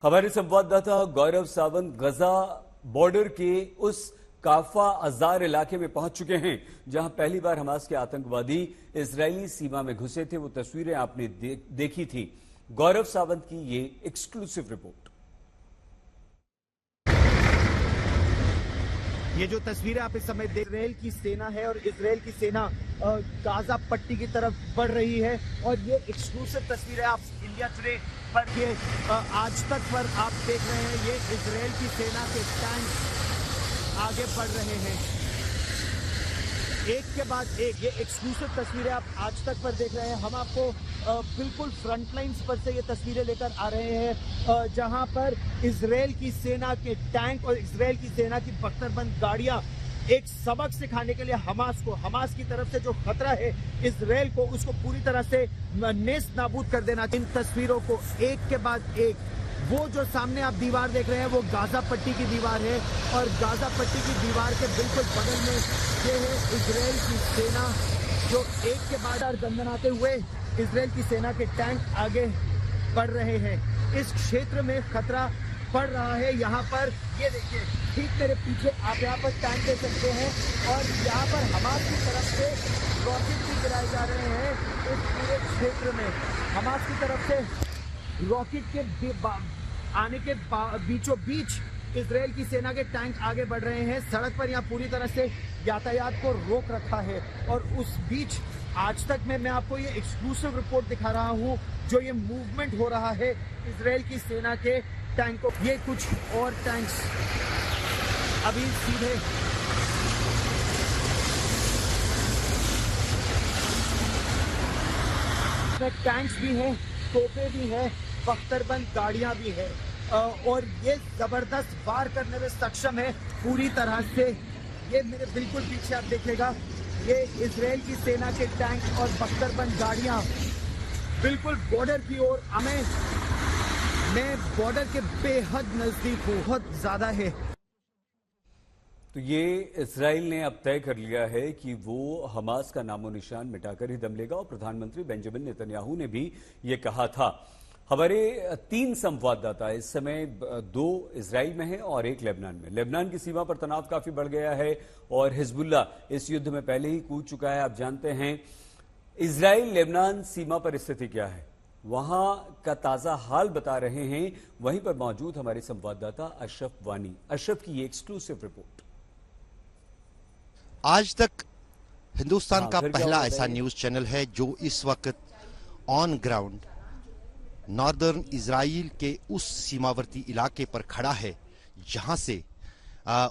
हमारे संवाददाता गौरव सावंत गजा बॉर्डर के उस काफा अजार इलाके में पहुंच चुके हैं जहां पहली बार हमास के आतंकवादी इजरायली सीमा में घुसे थे। वो तस्वीरें आपने देखी थी। गौरव सावंत की ये एक्सक्लूसिव रिपोर्ट। ये जो तस्वीरें आप इस समय देख रहे हैं, इजराइल की सेना है और इजराइल की सेना गाजा पट्टी की तरफ बढ़ रही है। और ये एक्सक्लूसिव तस्वीरें आप इंडिया टुडे पर ये आज तक पर आप देख रहे हैं। ये इजराइल की सेना के टैंक आगे बढ़ रहे हैं, एक के बाद एक। ये एक्सक्लूसिव तस्वीरें आप आज तक पर देख रहे हैं। हम आपको बिल्कुल फ्रंट लाइन्स पर से ये तस्वीरें लेकर आ रहे हैं जहां पर इजराइल की सेना के टैंक और इजराइल की सेना की बख्तरबंद गाड़ियां एक सबक सिखाने के लिए हमास की तरफ से जो खतरा है इजराइल को, उसको पूरी तरह से नेस्त नाबूद कर देना। इन तस्वीरों को एक के बाद एक, वो जो सामने आप दीवार देख रहे हैं वो गाजा पट्टी की दीवार है और गाजा पट्टी की दीवार के बिल्कुल बगल में ये है इजराइल की सेना जो एक के बाद दंदनाते हुए इजराइल की सेना के टैंक आगे बढ़ रहे हैं। इस क्षेत्र में खतरा बढ़ रहा है। यहाँ पर ये देखिए, ठीक मेरे पीछे आप यहाँ पर टैंक देख सकते हैं और यहाँ पर हमास की तरफ से रॉकेट भी गिराए जा रहे हैं। इस पूरे क्षेत्र में हमास की तरफ से रॉकेट के आने के बीचों बीच इजराइल की सेना के टैंक आगे बढ़ रहे हैं। सड़क पर यहाँ पूरी तरह से यातायात को रोक रखा है और उस बीच आज तक में मैं आपको ये एक्सक्लूसिव रिपोर्ट दिखा रहा हूँ जो ये मूवमेंट हो रहा है इजराइल की सेना के टैंकों। ये कुछ और टैंक्स अभी सीधे टैंक्स भी हैं, तोपे भी हैं, बख्तरबंद गाड़ियां भी है और ये जबरदस्त वार करने में सक्षम है पूरी तरह से। ये मेरे बिल्कुल पीछे आप देखिएगा, ये इजराइल की सेना के टैंक और बख्तरबंद गाड़ियां बिल्कुल बॉर्डर की ओर। मैं बॉर्डर के बेहद नजदीक हूँ, बहुत ज्यादा है। तो ये इजराइल ने अब तय कर लिया है कि वो हमास का नामो निशान मिटाकर ही दम लेगा और प्रधानमंत्री बेंजामिन नेतन्याहू ने भी ये कहा था। हमारे 3 संवाददाता इस समय 2 इजराइल में हैं और 1 लेबनान में। लेबनान की सीमा पर तनाव काफी बढ़ गया है और हिजबुल्ला इस युद्ध में पहले ही कूद चुका है। आप जानते हैं इजराइल लेबनान सीमा पर स्थिति क्या है, वहां का ताजा हाल बता रहे हैं वहीं पर मौजूद हमारे संवाददाता अशरफ वानी। अशरफ की ये एक्सक्लूसिव रिपोर्ट। आज तक हिंदुस्तान का पहला ऐसा न्यूज चैनल है जो इस वक्त ऑन ग्राउंड नॉर्दर्न इजराइल के उस सीमावर्ती इलाके पर खड़ा है जहां से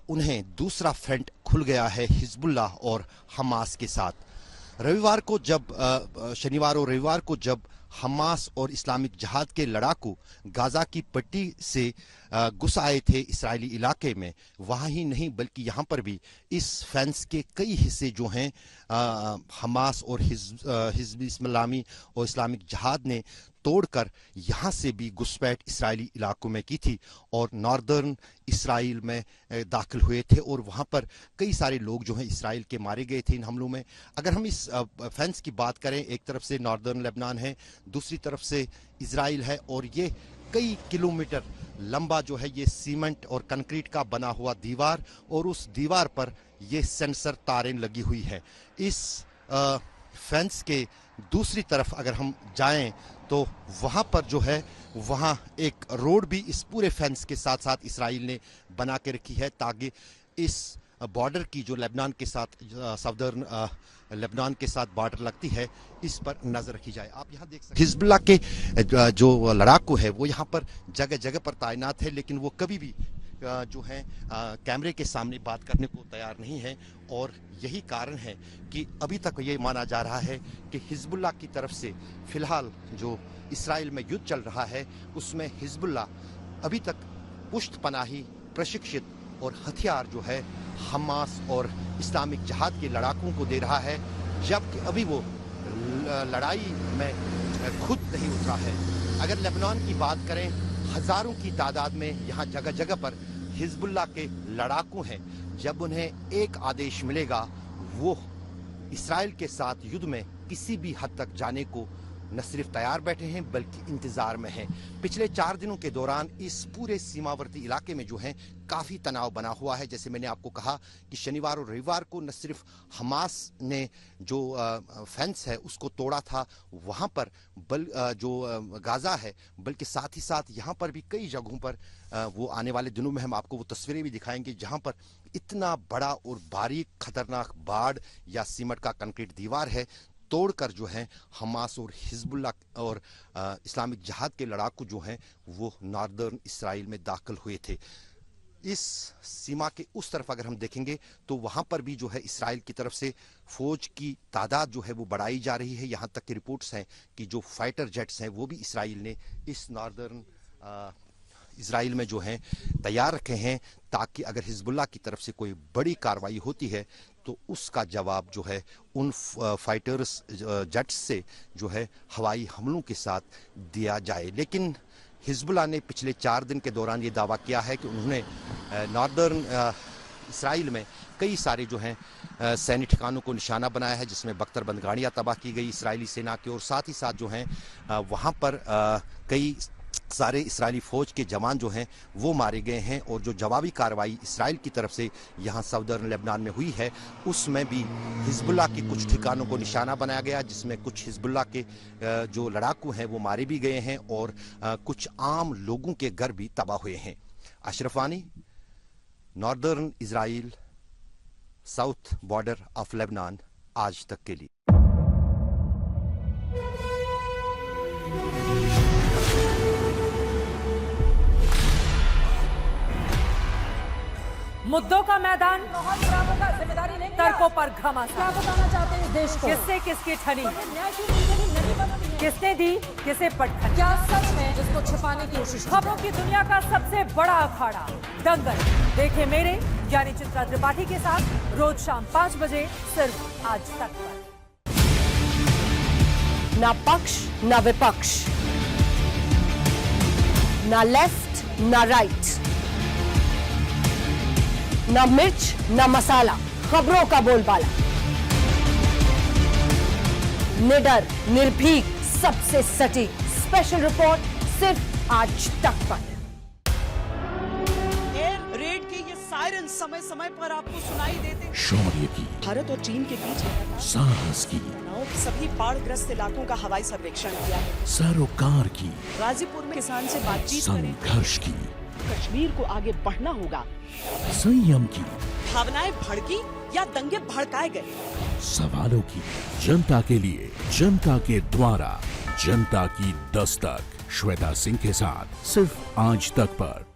उन्हें दूसरा फ्रंट खुल गया है हिजबुल्ला और हमास के साथ। शनिवार और रविवार को जब हमास और इस्लामिक जिहाद के लड़ाकू गाजा की पट्टी से घुस आए थे इस्राएली इलाके में, वहाँ ही नहीं बल्कि यहाँ पर भी इस फेंस के कई हिस्से जो हैं हमास और हिजब इस्लामी और इस्लामिक जिहाद ने तोड़कर यहाँ से भी घुसपैठ इस्राएली इलाकों में की थी और नॉर्दर्न इस्राइल में दाखिल हुए थे और वहाँ पर कई सारे लोग जो हैं इस्राइल के मारे गए थे इन हमलों में। अगर हम इस फेंस की बात करें, एक तरफ से नॉर्दर्न लेबनान है, दूसरी तरफ से इजराइल है और ये कई किलोमीटर लंबा जो है ये सीमेंट और कंक्रीट का बना हुआ दीवार और उस दीवार पर ये सेंसर तारें लगी हुई है। इस फेंस के दूसरी तरफ अगर हम जाएं तो वहां पर जो है वहां एक रोड भी इस पूरे फेंस के साथ साथ इस्राइल ने बना के रखी है ताकि इस बॉर्डर की जो लेबनान के साथ सदर्न लेबनान के साथ बॉर्डर लगती है इस पर नजर रखी जाए। आप यहाँ देख सकते हैं हिजबुल्ला के जो लड़ाकू है वो यहाँ पर जगह जगह पर तैनात है, लेकिन वो कभी भी जो है कैमरे के सामने बात करने को तैयार नहीं है और यही कारण है कि अभी तक ये माना जा रहा है कि हिजबुल्ला की तरफ से फिलहाल जो इस्राइल में युद्ध चल रहा है उसमें हिजबुल्ला अभी तक पुष्टपनाही प्रशिक्षित और हथियार जो है हमास और इस्लामिक जिहाद के लड़ाकों को दे रहा है, जबकि अभी वो लड़ाई में खुद नहीं उतरा है। अगर लेबनान की बात करें, हजारों की तादाद में यहाँ जगह जगह पर हिजबुल्ला के लड़ाकू हैं। जब उन्हें एक आदेश मिलेगा वो इस्राइल के साथ युद्ध में किसी भी हद तक जाने को न सिर्फ तैयार बैठे हैं बल्कि इंतजार में हैं। पिछले 4 दिनों के दौरान इस पूरे सीमावर्ती इलाके में जो है काफी तनाव बना हुआ है। जैसे मैंने आपको कहा कि शनिवार और रविवार को न सिर्फ हमास ने जो फेंस है उसको तोड़ा था वहां पर जो गाजा है, बल्कि साथ ही साथ यहाँ पर भी कई जगहों पर वो आने वाले दिनों में हम आपको वो तस्वीरें भी दिखाएंगे जहां पर इतना बड़ा और बारीक खतरनाक बाड़ या सीमेंट का कंक्रीट दीवार है तोड़कर जो है हमास और हिजबुल्ला और इस्लामिक जिहाद के लड़ाकू जो हैं वो नॉर्दर्न इसराइल में दाखिल हुए थे। इस सीमा के उस तरफ अगर हम देखेंगे तो वहां पर भी जो है इसराइल की तरफ से फौज की तादाद जो है वो बढ़ाई जा रही है। यहां तक की रिपोर्ट्स हैं कि जो फाइटर जेट्स हैं वो भी इसराइल ने इस नॉर्दर्न इसराइल में जो हैं तैयार रखे हैं ताकि अगर हिजबुल्ला की तरफ से कोई बड़ी कार्रवाई होती है तो उसका जवाब जो है उन फाइटर्स जेट्स से जो है हवाई हमलों के साथ दिया जाए। लेकिन हिजबुल्ला ने पिछले 4 दिन के दौरान ये दावा किया है कि उन्होंने नॉर्दर्न इसराइल में कई सारे जो हैं सैन्य ठिकानों को निशाना बनाया है, जिसमें बख्तरबंद गाड़ियाँ तबाह की गई इसराइली सेना की, और साथ ही साथ जो हैं वहाँ पर कई सारे इसराइली फौज के जवान जो हैं वो मारे गए हैं। और जो जवाबी कार्रवाई इसराइल की तरफ से यहाँ सदर्न लेबनान में हुई है उसमें भी हिजबुल्ला के कुछ ठिकानों को निशाना बनाया गया, जिसमें कुछ हिजबुल्ला के जो लड़ाकू हैं वो मारे भी गए हैं और कुछ आम लोगों के घर भी तबाह हुए हैं। अशरफ वानी, northern Israel, south border of Lebanon, आज तक के लिए। मुद्दों का मैदान, तर्कों पर घमासान, चाहते हैं इस देश को। किससे किसकी ठनी, न्याय की नीति नहीं बनती है। किसने दी किसे पटखनी, क्या सच है जिसको छिपाने की कोशिश की? खबरों की दुनिया का सबसे बड़ा अखाड़ा दंगल देखे मेरे यानी चित्रा त्रिपाठी के साथ रोज शाम 5 बजे सिर्फ आज तक पर। ना पक्ष ना विपक्ष, ना लेफ्ट ना राइट, ना मिर्च ना मसाला, खबरों का बोलबाला, निडर निर्भीक सबसे सटीक स्पेशल रिपोर्ट सिर्फ आज तक पर। एयर रेड के ये सायरन समय समय पर आपको सुनाई देते। शौर्य की, भारत और चीन के बीच साहस की, सभी बाढ़ग्रस्त इलाकों का हवाई सर्वेक्षण किया है। सरोकार की, गाजीपुर में किसान से बातचीत करें। संघर्ष की, कश्मीर को आगे बढ़ना होगा। संयम की, भावनाएं भड़की या दंगे भड़काए गए, सवालों की, जनता के लिए, जनता के द्वारा, जनता की दस्तक। श्वेता सिंह के साथ सिर्फ आज तक पर।